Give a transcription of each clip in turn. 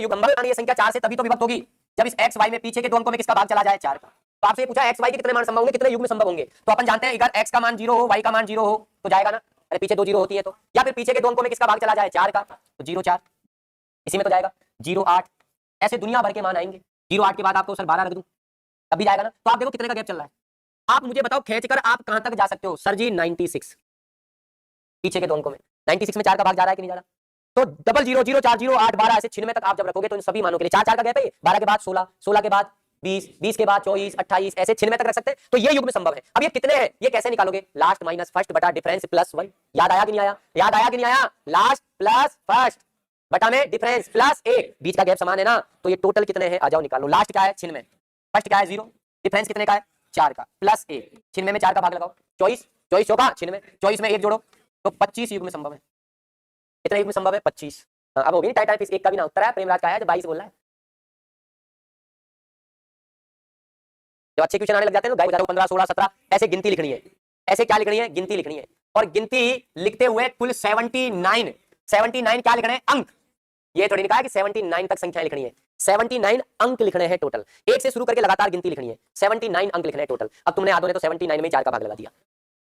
युग्म संबंध ये संख्या 4 से तभी तो विभक्त होगी जब इस x y में पीछे के दो अंकों में किसका भाग चला जाए 4 का। तो आपसे पूछा x y के कितने मान संभव होंगे, कितने युग्म संभव होंगे, तो अपन जानते हैं अगर x का मान 0 हो y का मान 0 हो तो जाएगा ना, अरे पीछे 2 0 होती है तो, या फिर पीछे के दो अंकों में किसका भाग चला जाए 4 का, तो 0 4 इसी में तो जाएगा, 0 8 ऐसे दुनिया भर के मान आएंगे। 0 8 के बाद आपको सर 12 रख दूं तब भी जाएगा ना। तो आप देखो कितने का गैप चल रहा है। आप मुझे बताओ खींचकर आप कहां तक जा सकते हो, सर जी 96 पीछे के दो अंकों में, 96 में 4 का भाग जा रहा है कि नहीं जा रहा, तो 00 0 4 0 8 12 ऐसे 96 तक आप जब रखोगे तो इन सभी मानों के लिए 4 4 का गैप है, 12 के बाद 16 16 के बाद 20 20 के बाद 24 28 ऐसे 96 तक रख सकते हैं। तो ये युग्म संभव है। अब ये कितने हैं ये कैसे निकालोगे, लास्ट माइनस फर्स्ट बटा डिफरेंस प्लस 1, याद आया कि नहीं आया, याद आया कि नहीं आया, लास्ट प्लस फर्स्ट बटा में डिफरेंस प्लस 1, बीच का गैप समान है ना, तो ये टोटल कितने हैं आ जाओ निकालो। लास्ट क्या है 96, फर्स्ट क्या है 0, डिफरेंस कितने का है 4 का प्लस 1, 96 में 4 का भाग लगाओ 24 24 चौका 96, 24 में 1 जोड़ो तो 25 युग्म संभव है। कितने युग्म संभव है 25। अब होगी टाइट टाइप एक का भी ना उत्तर है, प्रेमराज का है जो 22 बोल रहा है। जब अच्छे क्वेश्चन आने लग जाते हैं तो 15 16 17 ऐसे गिनती लिखनी है, ऐसे क्या लिखनी है गिनती लिखनी है, और गिनती लिखते हुए कुल 79 क्या लिखने हैं अंक, ये थोड़ी लिखा है कि 79 तक संख्या लिखनी है, 79 अंक लिखने हैं टोटल, एक से शुरू करके लगातार गिनती लिखनी है, 79 अंक लिखने हैं टोटल। अब तुमने आधो ने तो 79 में 4 का भाग लगा दिया,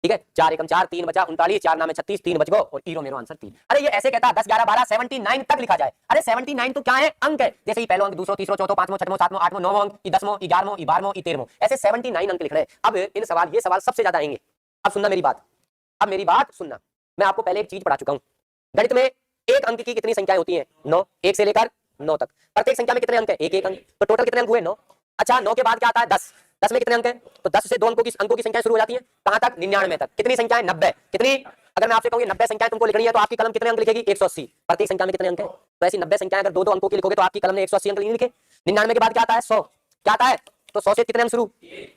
ठीक है, 4 एकम 4 3 बचा 39, 4 नाम 36 3 बच गो और ईरो मेरो आंसर 3। अरे ये ऐसे कहता 10 11 12 79 तक लिखा जाए, अरे 79 तो क्या है अंक है, जैसे ही पहला अंक दूसरा तीसरा चौथा पांचवां छठवां सातवां आठवां नौवां अंक 10वां 11वां 12वां 13वां ऐसे 79 अंक लिख रहे हैं। अब इन सवाल ये सवाल सबसे ज्यादा आएंगे। अब सुनना मेरी बात, अब मेरी बात सुनना, मैं आपको पहले एक चीज पढ़ा चुका हूं, गणित में एक अंक की कितनी संख्याएं होती हैं 9, 1 से लेकर 9 तक, प्रत्येक संख्या में कितने अंक है एक एक अंक, तो टोटल कितने अंक हुए 9। अच्छा 9 के बाद क्या आता है 10, 10 में कितने अंक है, तो 10 से दो अंकों की संख्या शुरू हो जाती है कहां तक 99 तक, कितनी संख्या है 90, कितनी, अगर मैं आपसे कहूं 90 संख्याएं तुमको लिखनी है तो आपकी कलम कितने अंक लिखेगी 180, प्रत्येक संख्या में कितने अंक है, तो ऐसी 90 संख्याएं अगर दो दो अंकों की लिखोगे तो आपकी कलम ने 180 अंक नहीं लिखे। 99 के बाद क्या आता है 100, क्या आता है, तो 100 से कितने अंक शुरू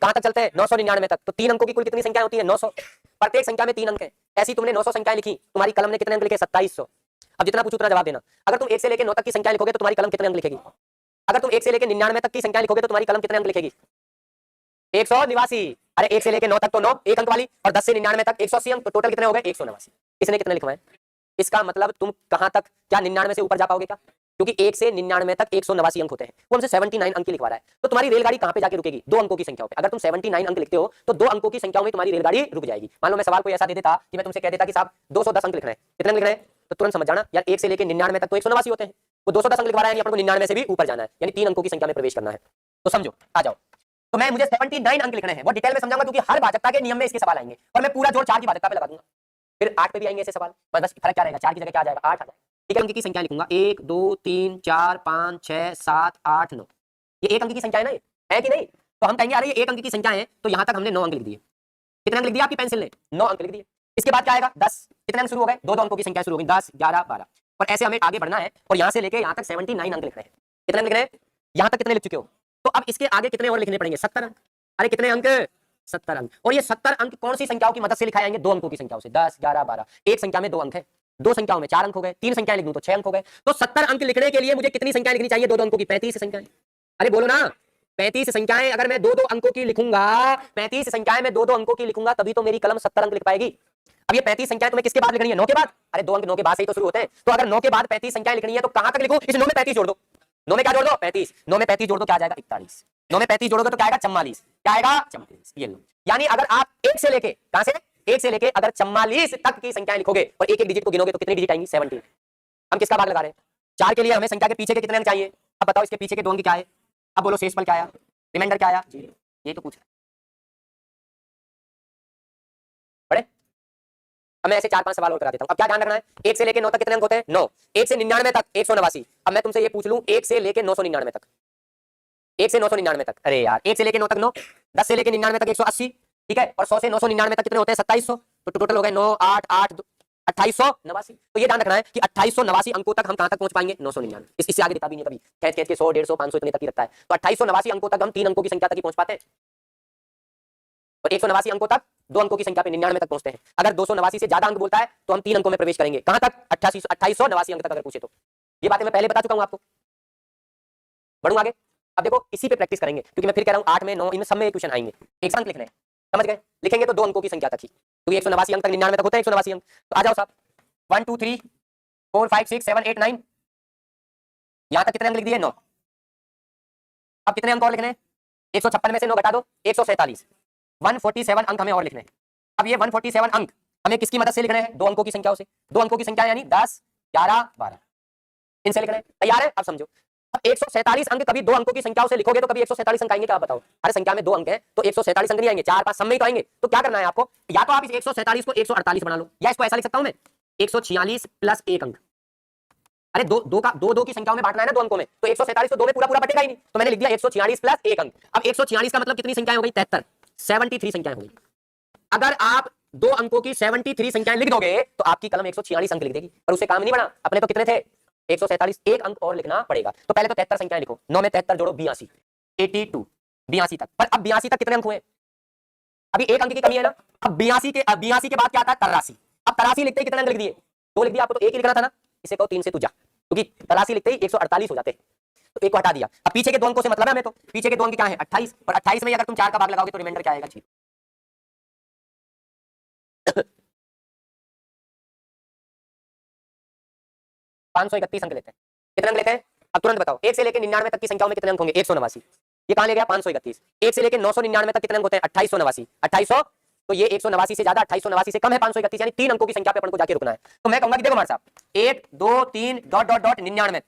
कहां तक चलते हैं 999 तक, तो 3 अंकों की कुल कितनी संख्या होती है 900, प्रत्येक संख्या में 3 अंक है, ऐसी तुमने 900 संख्याएं लिखी, तुम्हारी कलम ने कितने अंक लिखे 2700। अब जितना पूछो उतना जवाब देना, अगर तुम 1 से लेकर 9 तक की संख्या लिखोगे तो तुम्हारी कलम कितने अंक लिखेगी, अगर तुम 1 से लेकर 99 तक की संख्या लिखोगे तो तुम्हारी कलम कितने अंक लिखेगी 189। अरे 1 से लेकर 9 तक तो 9 एक अंक वाली, और 10 से 99 तक 180 अंक, तो टोटल कितने हो गए 189। इसने कितने लिखवाए, इसका मतलब तुम कहां तक, क्या 99 से ऊपर जा पाओगे क्या, क्योंकि 1 से 99 तक 189 अंक होते हैं, वो हमसे 79 अंक की लिखवा रहा है, तो तुम्हारी रेलगाड़ी कहां पे जाके रुकेगी 2 अंकों की संख्याओं पे। अगर तुम 79 अंक लिखते हो तो 2 अंकों की संख्याओं में तुम्हारी रेलगाड़ी रुक जाएगी। मान लो मैं सवाल कोई ऐसा दे देता कि मैं तुमसे कह देता कि साहब 210 अंक लिखना है, कितने लिखना है, तो तुरंत समझ जाना यार 1 से लेकर 99 तक तो 189 होते हैं, वो 210 अंक लिखवा रहा है, यानी अपन को 99 से भी ऊपर जाना है, यानी 3 अंकों की संख्या में प्रवेश करना है। तो समझो आ जाओ, तो मैं मुझे 79 अंक लिखने हैं, वो डिटेल में समझाऊंगा क्योंकि हर भाजकता के नियम में इसके सवाल आएंगे, और मैं पूरा जोर 4 की भाजकता पे लगा दूंगा, फिर 8 पे भी आएंगे ऐसे सवाल, बस फर्क क्या रहेगा 4 की जगह क्या आ जाएगा 8 आ जाएगा। ठीक है, अंक की संख्या लिखूंगा 1 2 3 4 5 6 7 8 9, ये एक अंक की संख्या है ना, है कि नहीं, तो हम कहेंगे अरे ये एक अंक की संख्या है, तो यहां तक हमने 9 अंक लिख दिए, कितने अंक लिख दिए आपकी पेंसिल ने 9 अंक लिख दिए। इसके बाद क्या आएगा 10, कितने अंक शुरू हो गए, दो अंकों की संख्या शुरू हो गई 10 11 12, और ऐसे हमें आगे बढ़ना है, और यहां से लेके यहां तक 79 अंक लिख रहे हैं, कितने अंक लिख रहे हैं, यहां तक कितने लिख चुके हो, तो अब इसके आगे कितने और लिखने पड़ेंगे 70 अंक, अरे कितने अंक 70 अंक, और ये 70 अंक कौन सी संख्याओं की मदद से लिखाए जाएंगे 2 अंकों की संख्याओं से, 10 11 12, एक संख्या में 2 अंक है, 2 संख्याओं में 4 अंक हो गए, 3 संख्याएं लिख दूं तो 6 अंक हो गए, तो 70 अंक लिखने के लिए मुझे कितनी संख्याएं लिखनी चाहिए 2 अंकों की 35 संख्याएं, अरे बोलो ना 35 संख्याएं, अगर मैं 2 अंकों की लिखूंगा 35 संख्याएं मैं 2 अंकों की लिखूंगा तभी तो मेरी कलम 70 अंक लिख पाएगी। अब ये 35 संख्याएं तुम्हें किसके बाद लिखनी है 9 के बाद, अरे 2 अंक 9 के बाद से ही तो शुरू होते हैं, तो अगर 9 के बाद 35 संख्याएं लिखनी है तो कहां तक लिखूं, इस 9 में 35 जोड़ दो, 9 में क्या जोड़ दो 35, 9 में 35 जोड़ दो क्या आ जाएगा 41, 9 में 35 जोड़ोगे तो क्या आएगा 44, क्या आएगा 44, ये लो, यानी अगर आप 1 से लेके कहां से 1 से लेके अगर 44 तक की संख्याएं लिखोगे और एक एक डिजिट को गिनोगे तो कितनी डिजिट आएंगी 17। हम किसका भाग लगा रहे हैं 4 के लिए, हमें संख्या के पीछे के कितने अंक चाहिए, अब बताओ इसके पीछे के 2 अंक क्या है, अब बोलो शेषफल क्या आया, रिमाइंडर क्या आया, ये तो पूछ रहा है बड़े। अब मैं ऐसे 4-5 सवाल और करा देता हूं। अब क्या ध्यान रखना है 1 से लेके 9 तक कितने अंक होते हैं 9, 1 से 99 तक 189। अब मैं तुमसे ये पूछ लूं 1 से लेके 999 तक, 1 से 999 तक, अरे यार 1 से लेके 9 तक 9, 10 से लेके 99 तक 180, ठीक है, और 100 से 999 तक कितने होते हैं 2700, तो टोटल हो गए 9 8 8 2889। तो ये ध्यान रखना है कि 2889 अंकों तक हम कहां तक पहुंच पाएंगे 999, इससे आगे दिखा भी नहीं कभी, खींच खींच के 100 150 500 इतने तक ही रखता है, तो 2889 अंकों तक हम 3 अंकों की संख्या तक ही पहुंच पाते हैं, और 189 अंकों तक 2 अंकों की संख्या पे 99 तक पहुंचते हैं। अगर 289 से ज्यादा अंक बोलता है तो हम 3 अंकों में प्रवेश करेंगे, कहां तक 2889 अंक तक अगर पूछे तो। ये बातें मैं पहले बता चुका हूं आपको, बढ़ूं आगे। अब देखो इसी पे प्रैक्टिस करेंगे, क्योंकि मैं फिर कह रहा हूं 8 में 9 इन सब में क्वेश्चन आएंगे, एक अंक लिखने हैं, समझ गए, लिखेंगे तो 2 अंकों की संख्या तक ही, क्योंकि 189 अंक तक 99 तक होता है 189 अंक। तो आ जाओ साहब 1 2 3 4 5 6 7 8 9 यहां तक कितने अंक लिख दिए? 9। अब कितने अंक और लिखने हैं? 156 में से 9 घटा दो, 147। 147 अंक हमें और लिखने हैं। अब ये 147 अंक हमें किसकी मदद से लिखने हैं? दो अंकों की संख्याओं से। दो अंकों की संख्या यानी 10, 11, 12, इनसे लिखना है। तैयार है? अब समझो, अब 147 अंक कभी दो अंकों की संख्याओं से लिखोगे तो कभी 147 अंक आएंगे क्या? आप बताओ। हर संख्या में दो अंक है तो 147 अंक नहीं आएंगे, 4, 5 सब में ही तो आएंगे। तो क्या करना है आपको? या तो आप इस 147 को 148 बना लो, या इसको ऐसा लिख सकता हूं मैं, 146 प्लस 1 अंक। अरे दो की संख्याओं में बांटना है ना, दो अंकों में, तो 147 तो दो में पूरा पूरा बटेगा ही नहीं, तो मैंने लिख दिया 146 प्लस 1 अंक। अब 146 का मतलब कितनी संख्याएं हो गई? 73, 73 संख्याएं हो गई। अगर आप दो अंकों की 73 संख्याएं लिख दोगे तो आपकी कलम 146 अंक लिख देगी, पर उसे काम नहीं बना। अपने तो कितने थे? 147, एक अंक और लिखना पड़ेगा। तो पहले तो 73 संख्याएं लिखो, 9 में 73 जोड़ो 82, 82, 82 तक। पर अब 82 तक कितने अंक हुए? अभी एक अंक की कमी है ना। अब 82 के बाद क्या आता है? 83। अब 83 लिखते ही कितने अंक लिख दिए? 2 लिख दिया। आपको तो एक ही लिखना था ना, इसे कहो 3 से तू जा, क्योंकि 83 लिखते ही 148 हो जाते, तो एक को हटा दिया। अब पीछे के दो अंकों से मतलब है हमें, तो पीछे के दो अंक क्या है? 28, और 28 में अगर तुम 4 का भाग लगाओगे तो रिमाइंडर क्या आएगा? 531 अंक लेते हैं। कितने अंक लेते हैं? अब तुरंत बताओ, 1 से लेकर 99 तक की संख्याओं में कितने अंक होंगे? 189। ये कहां ले गया? 531। 1 से लेकर 999 तक कितने अंक होते हैं? 2889। 2800, तो ये 189 से ज्यादा, 2889 से कम है 531, यानी 3 अंकों की संख्या पे अपन को जाके रुकना है। तो मैं कहूंगा कि देखो मार साहब, 1, 2, 3 डॉट डॉट डॉट 99,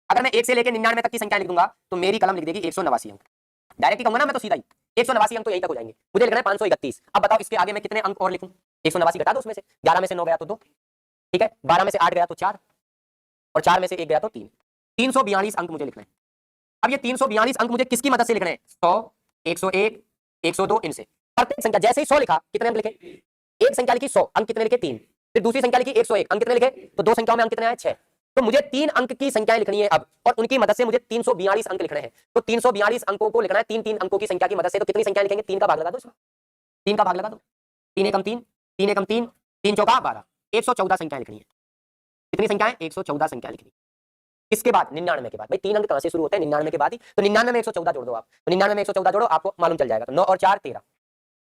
अगर मैं 1 से लेकर 99 तक की संख्या लिख दूंगा तो मेरी कलम लिख देगी 189 अंक। डायरेक्ट ही कहूंगा ना मैं, तो सीधा ही 189 अंक तो यही तक हो जाएंगे। मुझे लिखना है 531। अब बताओ इसके आगे मैं कितने अंक और लिखूं? 189 घटा दो उसमें से, 11 में से 9 गया तो 2, ठीक है, 12 में से 8 गया तो 4, और 4 में से 1 गया तो 3। 342 अंक मुझे लिखना है। अब ये 342 अंक मुझे किसकी मदद से लिखने हैं? 100, 101, 102, इनसे। प्रत्येक संख्या जैसे ही 100 लिखा, कितने अंक लिखे? एक संख्या लिखी 100, अंक कितने लिखे? 3। फिर दूसरी संख्या लिखी 101, अंक कितने लिखे? तो दो संख्याओं में अंक कितने आए? 6। तो मुझे 3 अंक की संख्याएं लिखनी है अब, और उनकी मदद से मुझे 342 अंक लिखने हैं। तो 342 अंकों को लिखना है 3 अंकों की संख्या की मदद से। तो कितनी संख्या लिखेंगे? 3 का भाग लगा दो इसमें, 3 का भाग लगा दो, 3 एकम 3, 3 एकम 3, 3 चौका 12, 114 संख्याएं लिखनी है। कितनी संख्याएं? 114 संख्याएं लिखनी। इसके बाद 99 के बाद, भाई 3 अंक कहां से शुरू होते हैं? 99 के बाद ही। तो 99 में 114 जोड़ दो आप, तो 99 में 114 जोड़ो, आपको मालूम चल जाएगा। तो 9 और 4 13,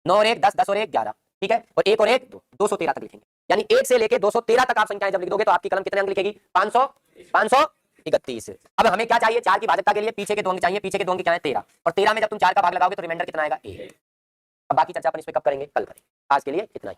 9 और 1 10, 10 और 1 11, ठीक है, और 1 और 1 2, 213 तक लिखेंगे। यानी 1 से लेके 213 तक आप संख्याएं जब लिख दोगे तो आपकी कलम कितने अंक लिखेगी? 531। अब हमें क्या चाहिए? 4 की भाजकता के लिए पीछे के दो अंक चाहिए। पीछे के दो अंक क्या है? 13, और 13 में जब तुम 4 का भाग लगाओगे तो रिमाइंडर कितना आएगा? 1। अब बाकी चर्चा अपन इस पे कब करेंगे? कल करेंगे। आज के लिए इतना ही।